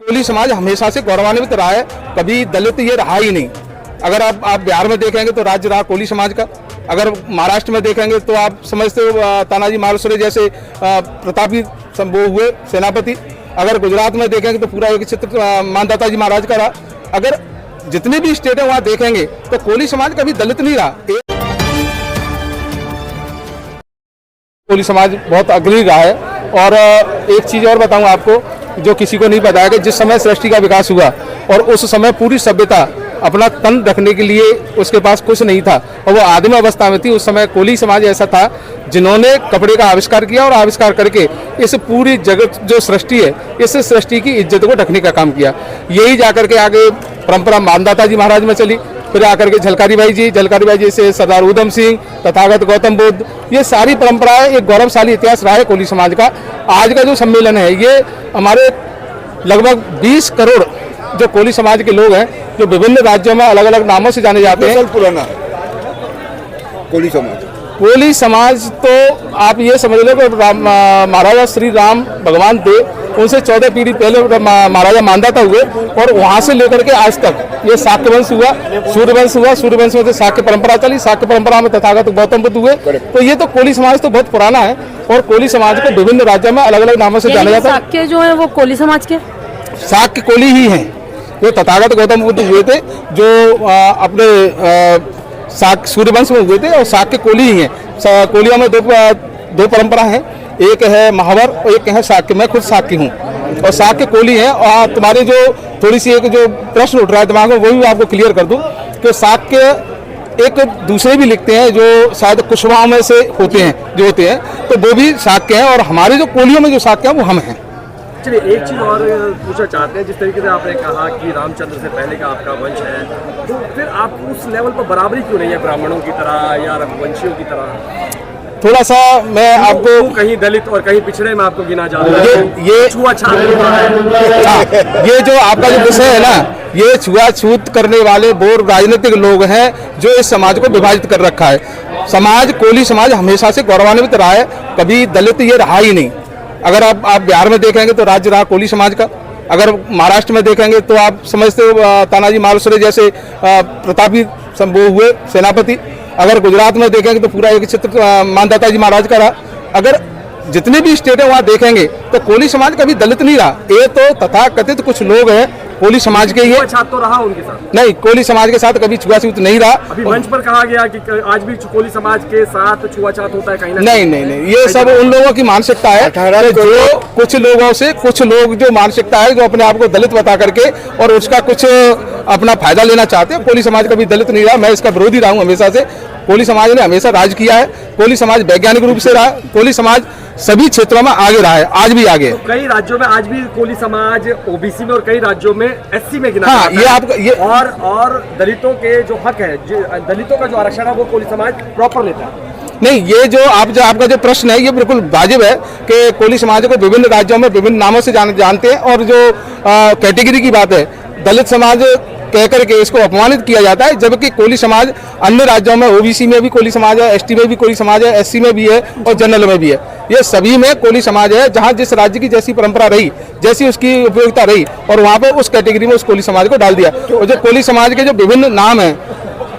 कोली समाज हमेशा से गौरवान्वित रहा है, कभी दलित ये रहा ही नहीं। अगर आप बिहार में देखेंगे तो राज्य रहा कोली समाज का, अगर महाराष्ट्र में देखेंगे तो आप समझते हो तानाजी मालुसरे जैसे प्रतापी वो हुए सेनापति, अगर गुजरात में देखेंगे तो पूरा एक क्षेत्र मानदाता जी महाराज का रहा। अगर जितने भी स्टेट है वहाँ देखेंगे तो कोली समाज कभी दलित नहीं रहा। कोली समाज बहुत अग्रणी रहा है। और एक चीज़ और बताऊँ आपको जो किसी को नहीं पता है कि जिस समय सृष्टि का विकास हुआ और उस समय पूरी सभ्यता अपना तन रखने के लिए उसके पास कुछ नहीं था और वो आदिम अवस्था में थी, उस समय कोली समाज ऐसा था जिन्होंने कपड़े का आविष्कार किया और आविष्कार करके इस पूरी जगत जो सृष्टि है इस सृष्टि की इज्जत को ढकने का काम किया। यही जाकर के आगे परंपरा मानदाता जी महाराज में चली, फिर आकर के झलकारी बाई जी से सरदार उधम सिंह, तथागत गौतम बुद्ध, ये सारी परंपराएं एक गौरवशाली इतिहास रहा है कोली समाज का। आज का जो सम्मेलन है ये हमारे लगभग 20 करोड़ जो कोली समाज के लोग हैं जो विभिन्न राज्यों में अलग अलग नामों से जाने जाते हैं। पुराना कोली समाज तो आप ये समझ लो कि महाराजा श्री राम भगवान थे, उनसे 14 पीढ़ी पहले महाराजा मानदाता हुए और वहाँ से लेकर के आज तक ये शाक्य वंश हुआ, सूर्यवंश हुआ, सूर्यवंश में से शाक्य परंपरा चली, शाक्य परंपरा में तथागत गौतम बुद्ध हुए। तो ये तो कोली समाज तो बहुत पुराना है और कोली समाज को विभिन्न राज्यों में अलग अलग नामों से जाना जाता है। शाक्य जो है वो कोली समाज के शाक्य कोली ही हैं, जो तथागत गौतम बुद्ध हुए थे जो अपने सूर्यवंश में हुए थे और शाक्य कोली ही हैं। कोलियों में दो परंपरा हैं, एक है महावर और एक है शाक्य। मैं खुद शाक्य हूँ और शाक्य कोली हैं। और तुम्हारे जो थोड़ी सी एक जो प्रश्न उठ रहा है दिमाग में वो भी आपको क्लियर कर दूँ कि शाक्य एक दूसरे भी लिखते हैं जो शायद कुशवाहा में से होते हैं तो वो भी शाक्य हैं और हमारे जो कोलियों में जो शाक्य हैं वो हम हैं। चलिए एक चीज़ और पूछना चाहते हैं, जिस तरीके से आपने कहा कि रामचंद्र से पहले का आपका वंश है, तो फिर आप उस लेवल पर बराबरी क्यों नहीं है ब्राह्मणों की तरह या रघुवंशियों की तरह? थोड़ा सा मैं आपको कहीं दलित और कहीं पिछड़े में आपको गिना जा रहा है, ये छुआछूत है। ये जो आपका जो विषय है ना, ये छुआछूत करने वाले वो राजनीतिक लोग हैं जो इस समाज को विभाजित कर रखा है। समाज कोली समाज हमेशा से गौरवान्वित रहा है, कभी दलित ये रहा ही नहीं। अगर आप बिहार में देखेंगे तो राज्य रहा कोली समाज का, अगर महाराष्ट्र में देखेंगे तो आप समझते हो तानाजी मालुसरे जैसे प्रतापी वो हुए सेनापति, अगर गुजरात में देखेंगे तो पूरा एक क्षेत्र मानदाता जी महाराज का रहा। अगर जितने भी स्टेट है वहाँ देखेंगे तो कोली समाज कभी दलित नहीं रहा। ये तो तथाकथित कुछ लोग हैं कोली समाज के ही है, तो रहा उनके साथ नहीं, कोली समाज के साथ कभी छुआछूत नहीं रहा। अभी मंच पर कहा गया कि आज भी कोली समाज के साथ छुआछूत होता है कहीं ना नहीं, ये सब उन लोगों की मानसिकता है जो कुछ लोगों से कुछ लोग जो मानसिकता है जो अपने आप को दलित बता करके और उसका कुछ अपना फायदा लेना चाहते हैं। कोली समाज कभी दलित नहीं रहा, मैं इसका विरोधी रहा हूँ हमेशा से। कोली समाज ने हमेशा राज किया है, कोली समाज वैज्ञानिक रूप से रहा, कोली समाज सभी क्षेत्रों में आगे रहा है, आज भी आगे। तो कई राज्यों में आज भी कोली समाज ओबीसी में और कई राज्यों में एससी में गिना जाता है। ये आपका ये और दलितों के जो हक है, दलितों का जो आरक्षण है वो कोली समाज प्रॉपर लेता है। नहीं, ये जो आपका जो प्रश्न है ये बिल्कुल वाजिब है कि कोली समाज को विभिन्न राज्यों में विभिन्न नामों से जानते हैं और जो कैटेगरी की बात है दलित समाज कहकर के इसको अपमानित किया जाता है, जबकि कोली समाज अन्य राज्यों में ओबीसी में भी कोली समाज है, एसटी में भी कोली समाज है, एससी में भी है और जनरल में भी है। ये सभी में कोली समाज है। जहाँ जिस राज्य की जैसी परंपरा रही, जैसी उसकी उपयोगिता रही और वहाँ पे उस कैटेगरी में उस कोली समाज को डाल दिया। और जो कोली समाज के जो विभिन्न नाम हैं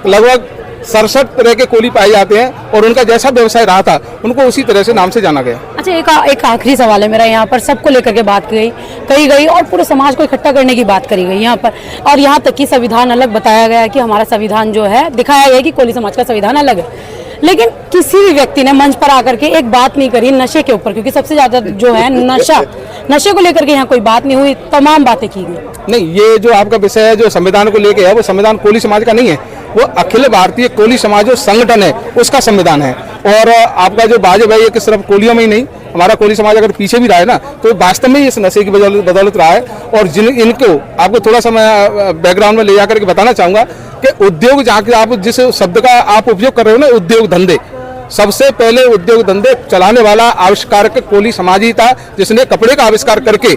लगभग 67 तरह के कोली पाए जाते हैं और उनका जैसा व्यवसाय रहा था उनको उसी तरह से नाम से जाना गया। अच्छा, एक आखिरी सवाल है मेरा। यहाँ पर सबको लेकर के बात कही गई और पूरे समाज को इकट्ठा करने की बात करी गई यहाँ पर, और यहाँ तक कि संविधान अलग बताया गया कि हमारा संविधान जो है दिखाया गया कि कोली समाज का संविधान अलग है, लेकिन किसी भी व्यक्ति ने मंच पर आकर के एक बात नहीं करी नशे के ऊपर, क्योंकि सबसे ज्यादा जो है नशे को लेकर के यहाँ कोई बात नहीं हुई, तमाम बातें की गई। नहीं, ये जो आपका विषय है जो संविधान को लेके है वो संविधान कोली समाज का नहीं है, वो अखिल भारतीय कोली समाज जो संगठन है उसका संविधान है। और आपका जो वाजिब है ये कि सिर्फ कोलियों में ही नहीं, हमारा कोली समाज अगर पीछे भी रहा है ना तो वास्तव में इस नशे की बदौलत रहा है। और इनको आपको थोड़ा सा मैं बैकग्राउंड में ले जाकर के बताना चाहूँगा कि उद्योग जहाँ के आप जिस शब्द का आप उपयोग कर रहे हो ना, उद्योग धंधे, सबसे पहले उद्योग धंधे चलाने वाला आविष्कारक कोली समाज ही था जिसने कपड़े का आविष्कार करके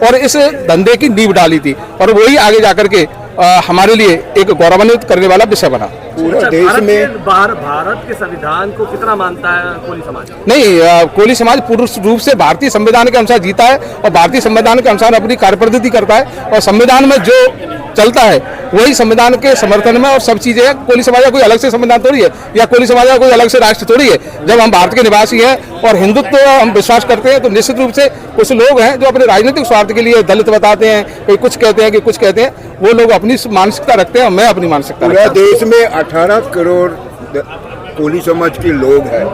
और इस धंधे की नींव डाली थी और वही आगे जाकर के हमारे लिए एक गौरवान्वित करने वाला विषय बना। पूरा देश में भारत के संविधान को कितना मानता है कोली समाज? नहीं, कोली समाज पूर्ण रूप से भारतीय संविधान के अनुसार जीता है और भारतीय संविधान के अनुसार अपनी कार्यपद्धति करता है और संविधान में जो चलता है वही संविधान के समर्थन में और सब चीजें हैं। कोली समाज का कोई अलग से संविधान थोड़ी है या कोली समाज का कोई अलग से राष्ट्र थोड़ी है। जब हम भारत के निवासी हैं और हिंदुत्व हम विश्वास करते हैं तो निश्चित रूप से कुछ लोग हैं जो अपने राजनीतिक स्वार्थ के लिए दलित बताते हैं, कोई कुछ कहते हैं कि कुछ कहते हैं, वो लोग अपनी मानसिकता रखते हैं और मैं अपनी मानसिकता पूरा देश में 18 करोड़ कोली समाज के लोग हैं।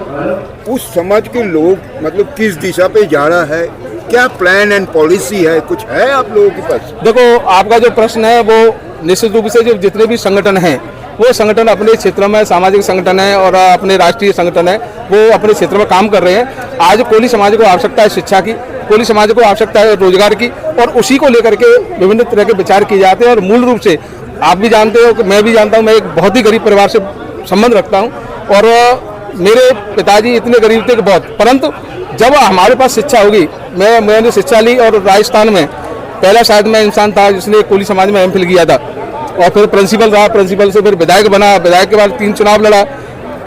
उस समाज के लोग मतलब किस दिशा पे जा रहा है, क्या प्लान एंड पॉलिसी है, कुछ है आप लोगों के पास? देखो, आपका जो प्रश्न है वो निश्चित रूप से जो जितने भी संगठन हैं वो संगठन अपने क्षेत्र में सामाजिक संगठन है और अपने राष्ट्रीय संगठन है वो अपने क्षेत्र में काम कर रहे हैं। आज कोली समाज को आवश्यकता है शिक्षा की, कोली समाज को आवश्यकता है रोजगार की और उसी को लेकर के विभिन्न तरह के विचार किए जाते हैं। और मूल रूप से आप भी जानते हो कि मैं भी जानता हूँ, मैं एक बहुत ही गरीब परिवार से संबंध रखता हूँ और मेरे पिताजी इतने गरीब थे कि बहुत, परंतु जब हमारे पास शिक्षा होगी, मैंने शिक्षा ली और राजस्थान में पहला शायद मैं इंसान था जिसने कोली समाज में एमफिल किया था और फिर प्रिंसिपल रहा, प्रिंसिपल से फिर विधायक बना, विधायक के बाद 3 चुनाव लड़ा,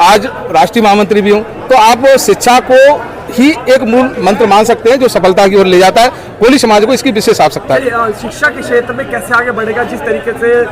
आज राष्ट्रीय महामंत्री भी हूँ। तो आप शिक्षा को ही एक मूल मंत्र मान सकते हैं जो सफलता की ओर ले जाता है। कोली समाज को इसकी विशेष आवश्यकता है। शिक्षा के क्षेत्र में कैसे आगे बढ़ेगा? जिस तरीके से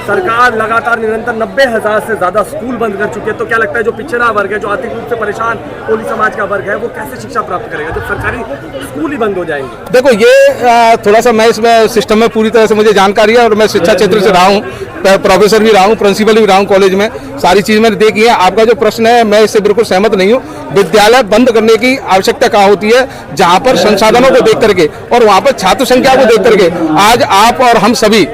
सरकार लगातार निरंतर 90,000 से ज्यादा स्कूल बंद कर चुकी है, तो क्या लगता है जो पिछड़ा वर्ग है, जो आर्थिक रूप से परेशान कोली समाज का वर्ग है, वो कैसे शिक्षा प्राप्त करेगा जब सरकारी स्कूल ही बंद हो जाएंगे? देखो, ये थोड़ा सा मैं इसमें सिस्टम में पूरी तरह से मुझे जानकारी है और मैं शिक्षा क्षेत्र से रहा हूँ, प्रोफेसर भी रहा हूँ, प्रिंसिपल भी रहा हूँ कॉलेज में, सारी चीज मैंने देखी है। आपका जो प्रश्न है मैं इससे बिल्कुल सहमत नहीं हूँ। विद्यालय बंद करने की आवश्यकता कहाँ होती है? जहाँ पर संसाधनों को देख करके और वहाँ पर छात्र संख्या को देख करके। आज आप और हम सभी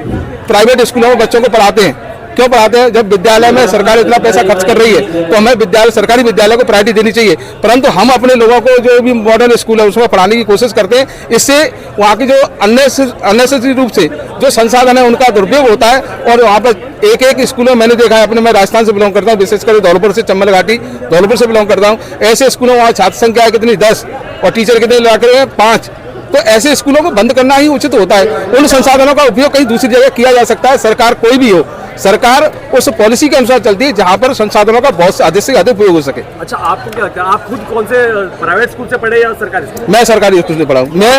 प्राइवेट स्कूलों में बच्चों को पढ़ाते हैं, क्यों पढ़ाते हैं? जब विद्यालय में सरकार इतना पैसा खर्च कर रही है तो हमें सरकारी विद्यालय को प्रायोरिटी देनी चाहिए, परंतु हम अपने लोगों को जो भी मॉडर्न स्कूल है उसमें पढ़ाने की कोशिश करते हैं। इससे वहाँ की जो अननेसेसरी रूप से जो संसाधन है उनका दुरुपयोग होता है और वहाँ पर एक स्कूलों में मैंने देखा है, अपने मैं राजस्थान से बिलोंग करता हूँ, विशेषकर धौलपुर से, चंबल घाटी धौलपुर से बिलोंग करता हूँ। ऐसे स्कूलों वहाँ छात्र संख्या कितनी 10 और टीचर कितने लगा कर 5, तो ऐसे स्कूलों को बंद करना ही उचित होता है। उन संसाधनों का उपयोग कहीं दूसरी जगह किया जा सकता है। सरकार कोई भी हो, सरकार उस पॉलिसी के अनुसार चलती है जहां पर संसाधनों का बहुत अधिक से अधिक उपयोग हो सके। अच्छा, आपको क्या लगता है, आप खुद कौन से प्राइवेट स्कूल से पढ़े या सरकारी स्कूल? मैं सरकारी स्कूल से पढ़ा हूँ। मैं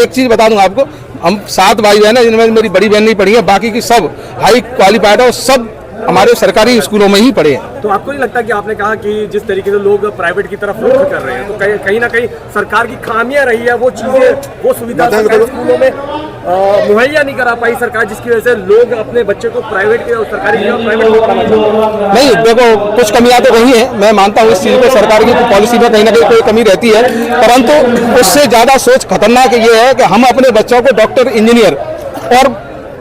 एक चीज बता दूं आपको, हम 7 भाई बहन है जिनमें मेरी बड़ी बहन नहीं पढ़ी है, बाकी की सब हाई क्वालिफाइड है और सब हमारे सरकारी स्कूलों में ही पढ़े हैं। तो आपको नहीं लगता कि आपने कहा कि जिस तरीके से लोग प्राइवेट की तरफ रुख कर रहे हैं, तो कहीं ना कहीं सरकार की खामियां रही है, वो चीजें, वो सुविधा सरकारी स्कूलों में मुहैया नहीं करा पाई सरकार, जिसकी वजह से लोग अपने बच्चे को प्राइवेट के सरकारी प्राइवेट में पढ़ाना चाहते हैं? नहीं, देखो, कुछ कमियां तो रही है, मैं मानता हूँ इस चीज को, सरकार की पॉलिसी में कहीं ना कहीं कोई कमी रहती है, परंतु उससे ज्यादा सोच खतरनाक ये है कि हम अपने बच्चों को डॉक्टर, इंजीनियर और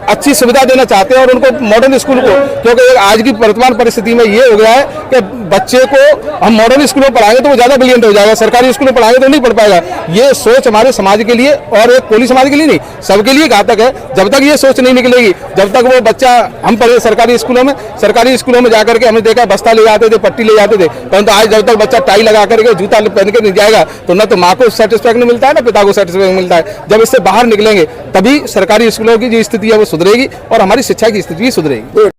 अच्छी सुविधा देना चाहते हैं और उनको मॉडर्न स्कूल को, क्योंकि आज की वर्तमान परिस्थिति में ये हो गया है कि बच्चे को हम मॉडर्न स्कूलों में पढ़ाएंगे तो वो ज्यादा ब्रिलियंट हो जाएगा, सरकारी स्कूल में पढ़ाएंगे तो नहीं पढ़ पाएगा। ये सोच हमारे समाज के लिए और एक कोली समाज के लिए नहीं, सबके लिए घातक है। जब तक ये सोच नहीं निकलेगी, जब तक वो बच्चा, हम पढ़े सरकारी स्कूलों में जाकर के हमने देखा बस्ता ले जाते थे, पट्टी ले जाते थे, परंतु आज जब तक बच्चा टाई लगा करके जूता पहन के नहीं जाएगा तो न तो माँ को सेटिस्फैक्शन मिलता है ना पिता को सेटिस्फैक्शन मिलता है। जब इससे बाहर निकलेंगे तभी सरकारी स्कूलों की जो स्थिति है वो सुधरेगी और हमारी शिक्षा की स्थिति भी सुधरेगी।